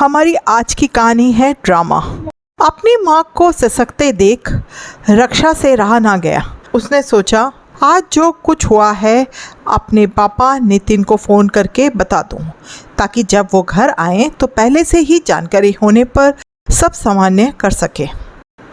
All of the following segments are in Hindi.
हमारी आज की कहानी है ड्रामा। अपनी माँ को ससकते देख रक्षा से रहा ना गया। उसने सोचा आज जो कुछ हुआ है अपने पापा नितिन को फ़ोन करके बता दूं, ताकि जब वो घर आए तो पहले से ही जानकारी होने पर सब सामान्य कर सके।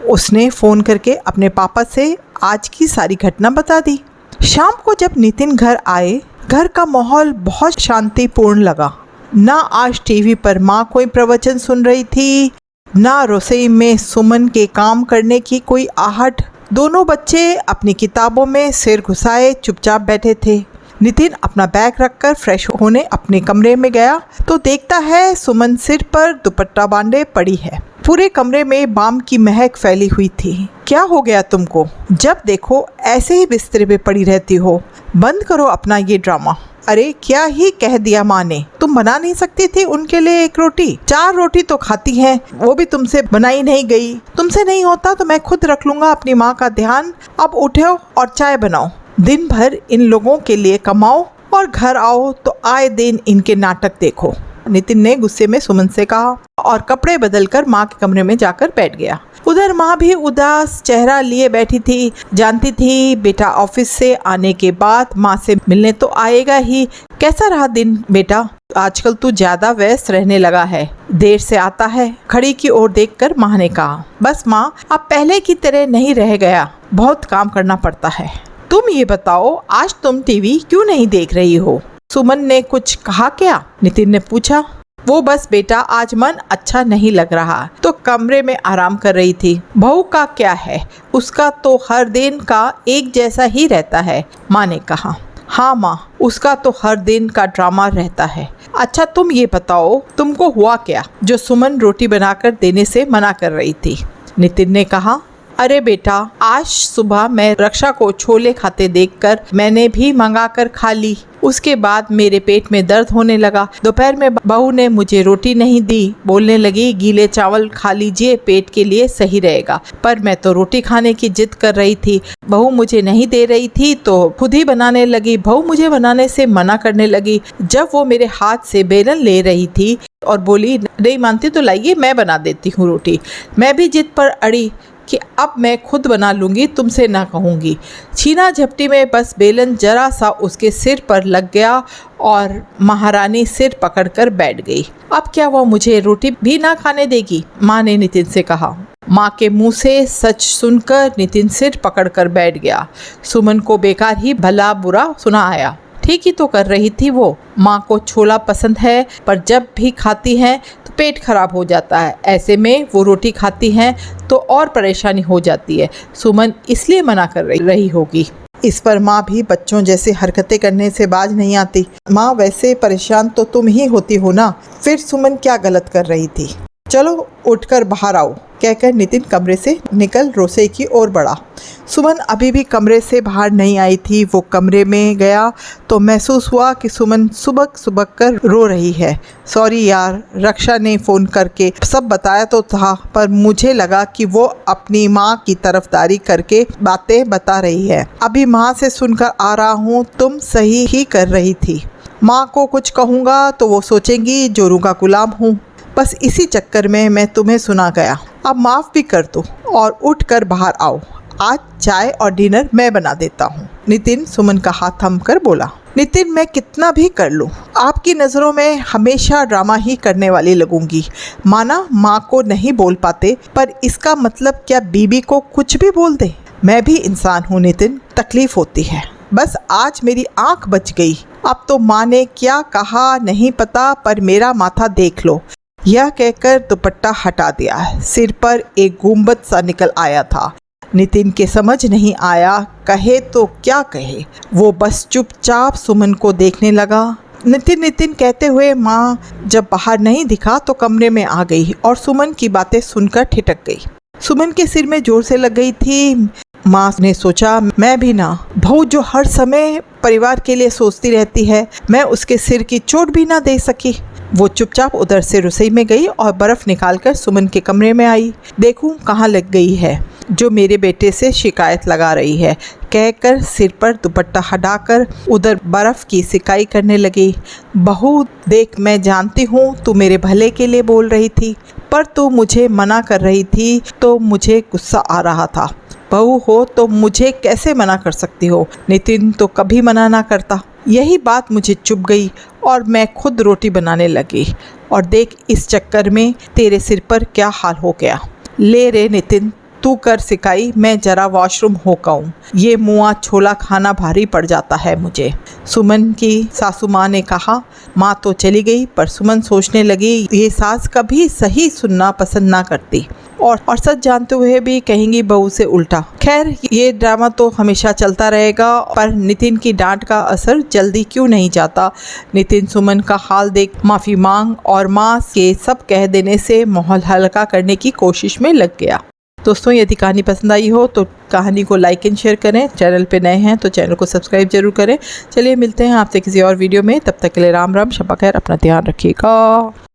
उसने फ़ोन करके अपने पापा से आज की सारी घटना बता दी। शाम को जब नितिन घर आए, घर का माहौल बहुत शांतिपूर्ण लगा। ना आज टीवी पर माँ कोई प्रवचन सुन रही थी, ना रसोई में सुमन के काम करने की कोई आहट। दोनों बच्चे अपनी किताबों में सिर घुसाए चुपचाप बैठे थे। नितिन अपना बैग रखकर फ्रेश होने अपने कमरे में गया तो देखता है सुमन सिर पर दुपट्टा बांधे पड़ी है। पूरे कमरे में बाम की महक फैली हुई थी। क्या हो गया तुमको? जब देखो ऐसे ही बिस्तर पे पड़ी रहती हो। बंद करो अपना ये ड्रामा। अरे क्या ही कह दिया माँ ने? तुम बना नहीं सकती थी उनके लिए एक रोटी? 4 रोटी तो खाती हैं, वो भी तुमसे बनाई नहीं गई। तुमसे नहीं होता तो मैं खुद रख लूंगा अपनी माँ का ध्यान। अब उठो और चाय बनाओ। दिन भर इन लोगों के लिए कमाओ और घर आओ तो आए दिन इनके नाटक देखो। नितिन ने गुस्से में सुमन से कहा और कपड़े बदलकर माँ के कमरे में जाकर बैठ गया। उधर माँ भी उदास चेहरा लिए बैठी थी। जानती थी बेटा ऑफिस से आने के बाद माँ से मिलने तो आएगा ही। कैसा रहा दिन बेटा? आजकल तू ज्यादा व्यस्त रहने लगा है, देर से आता है। घड़ी की ओर देखकर माँ ने कहा, बस माँ अब पहले की तरह नहीं रह गया, बहुत काम करना पड़ता है। तुम ये बताओ आज तुम टीवी क्यों नहीं देख रही हो? सुमन ने कुछ कहा क्या? नितिन ने पूछा। वो बस बेटा आज मन अच्छा नहीं लग रहा तो कमरे में आराम कर रही थी। बहू का क्या है, उसका तो हर दिन का एक जैसा ही रहता है, माँ ने कहा। हाँ माँ, उसका तो हर दिन का ड्रामा रहता है। अच्छा तुम ये बताओ तुमको हुआ क्या जो सुमन रोटी बनाकर देने से मना कर रही थी? नितिन ने कहा, अरे बेटा आज सुबह मैं रक्षा को छोले खाते देखकर मैंने भी मंगा कर खा ली। उसके बाद मेरे पेट में दर्द होने लगा। दोपहर में बहू ने मुझे रोटी नहीं दी, बोलने लगी गीले चावल खा लीजिए, पेट के लिए सही रहेगा। पर मैं तो रोटी खाने की जिद कर रही थी। बहू मुझे नहीं दे रही थी तो खुद ही बनाने लगी। बहू मुझे बनाने से मना करने लगी। जब वो मेरे हाथ से बेलन ले रही थी और बोली नहीं मानती तो लाइए मैं बना देती हूँ रोटी, मैं भी जिद पर अड़ी कि अब मैं खुद बना लूँगी, तुमसे ना कहूँगी। छीना झपटी में बस बेलन जरा सा उसके सिर पर लग गया और महारानी सिर पकड़कर बैठ गई। अब क्या वो मुझे रोटी भी ना खाने देगी? माँ ने नितिन से कहा। माँ के मुंह से सच सुनकर नितिन सिर पकड़कर बैठ गया। सुमन को बेकार ही भला बुरा सुना आया। ठीक ही तो कर रही थी वो। माँ को छोला पसंद है पर जब भी खाती हैं तो पेट खराब हो जाता है। ऐसे में वो रोटी खाती हैं तो और परेशानी हो जाती है। सुमन इसलिए मना कर रही होगी। इस पर माँ भी बच्चों जैसे हरकतें करने से बाज नहीं आती। माँ वैसे परेशान तो तुम ही होती हो ना, फिर सुमन क्या गलत कर रही थी? चलो उठकर बाहर आओ, कहकर नितिन कमरे से निकल रसोई की ओर बढ़ा। सुमन अभी भी कमरे से बाहर नहीं आई थी। वो कमरे में गया तो महसूस हुआ कि सुमन सुबक सुबक कर रो रही है। सॉरी यार, रक्षा ने फ़ोन करके सब बताया तो था, पर मुझे लगा कि वो अपनी माँ की तरफदारी करके बातें बता रही है। अभी माँ से सुनकर आ रहा हूँ, तुम सही ही कर रही थी। माँ को कुछ कहूँगा तो वो सोचेंगी जोरू का गुलाम हूँ। बस इसी चक्कर में मैं तुम्हें सुना गया। अब माफ़ भी कर दो और उठकर बाहर आओ। आज चाय और डिनर मैं बना देता हूँ। नितिन सुमन का हाथ थमकर बोला। नितिन मैं कितना भी कर लूँ, आपकी नज़रों में हमेशा ड्रामा ही करने वाली लगूंगी। माना माँ को नहीं बोल पाते, पर इसका मतलब क्या बीबी को कुछ भी बोल दे? मैं भी इंसान हूँ नितिन, तकलीफ होती है। बस आज मेरी आँख बच गई। अब तो माँ ने क्या कहा नहीं पता, पर मेरा माथा देख लो। यह कहकर दुपट्टा हटा दिया। सिर पर एक गुंबद सा निकल आया था। नितिन के समझ नहीं आया कहे तो क्या कहे। वो बस चुपचाप सुमन को देखने लगा। नितिन कहते हुए माँ जब बाहर नहीं दिखा तो कमरे में आ गई और सुमन की बातें सुनकर ठिठक गई। सुमन के सिर में जोर से लग गई थी। माँ ने सोचा मैं भी ना, बहू जो हर समय परिवार के लिए सोचती रहती है, मैं उसके सिर की चोट भी ना दे सकी। वो चुपचाप उधर से रसोई में गई और बर्फ़ निकालकर सुमन के कमरे में आई। देखूं कहाँ लग गई है जो मेरे बेटे से शिकायत लगा रही है, कहकर सिर पर दुपट्टा हटाकर उधर बर्फ़ की सिकाई करने लगी। बहू देख, मैं जानती हूँ तू मेरे भले के लिए बोल रही थी, पर तू मुझे मना कर रही थी तो मुझे गुस्सा आ रहा था। बहू हो तो मुझे कैसे मना कर सकती हो? नितिन तो कभी मना ना करता। यही बात मुझे चुभ गई और मैं खुद रोटी बनाने लगी, और देख इस चक्कर में तेरे सिर पर क्या हाल हो गया। ले रे नितिन, तू कर सिकाई, मैं जरा वॉशरूम होकर आऊं। ये मुआ छोला खाना भारी पड़ जाता है मुझे। सुमन की सासू माँ ने कहा। माँ तो चली गई, पर सुमन सोचने लगी ये सास कभी सही सुनना पसंद ना करती, और सच जानते हुए भी कहेंगी बहू से उल्टा। खैर, ये ड्रामा तो हमेशा चलता रहेगा, पर नितिन की डांट का असर जल्दी क्यों नहीं जाता। नितिन सुमन का हाल देख माफ़ी मांग और माँ के सब कह देने से माहौल हल्का करने की कोशिश में लग गया। दोस्तों, यदि कहानी पसंद आई हो तो कहानी को लाइक एंड शेयर करें। चैनल पे नए हैं तो चैनल को सब्सक्राइब जरूर करें। चलिए मिलते हैं आपसे किसी और वीडियो में, तब तक के लिए राम राम, शब्बा खैर, अपना ध्यान रखिएगा।